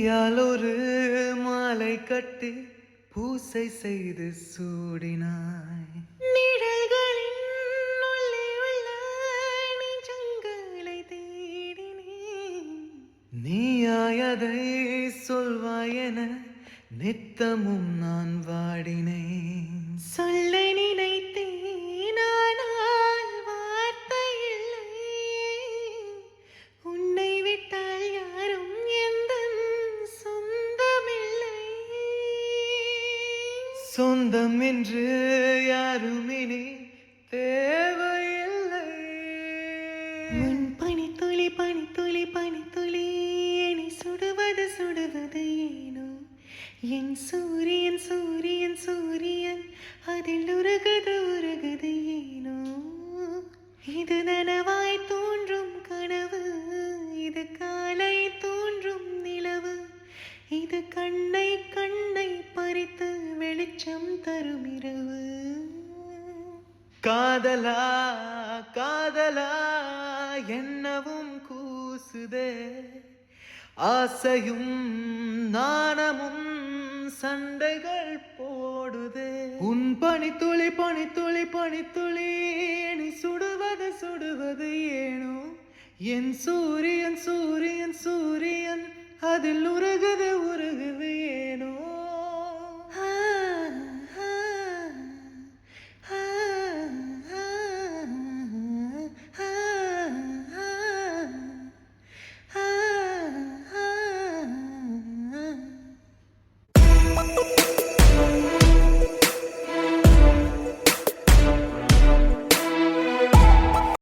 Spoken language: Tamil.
தீயால் ஒரு மாலை கட்டி பூசை செய்து சூடினாய். நிழல்களின் உள்ளே உள்ள நெஞ்சங்களை தேடினேன். நீயாயதை சொல்வாய் என நித்தமும் நான் வாடினேன். சொல்ல நினைத்தேன் ஆனால் வார்த்தை இல்லை. உன்னை விட்டால் யாரும் எந்தன் சொந்தமில்லை. சொந்தம் என்று யாரும் இனி தேவையில்லை. உன் பனித்துளி பனித்துளி பனித்துளி என்னை சுடுவது சுடுவது ஏனோ. என் சூரியன் சூரியன் சூரியன் அதில் உருகுது உருகுது ஏனோ. இது நனவாய் தோன்றும் கனவு, இது காலை தோன்றும் நிலவு, இது கண்ணை கண்ணை பறித்து வெளிச்சம் தரும் இரவு. காதலா காதலா என்னவும் கூசுதே, ஆசையும் நாணமும் சண்டைகள் போடுதே. உன் பனித்துளி பனித்துளி பனித்துளி நீ சுடுவது சுடுவது ஏனோ. என் சூரியன் சூரியன் சூரியன் அதில் உருகுது உருகுது ஏனோ. Thank you.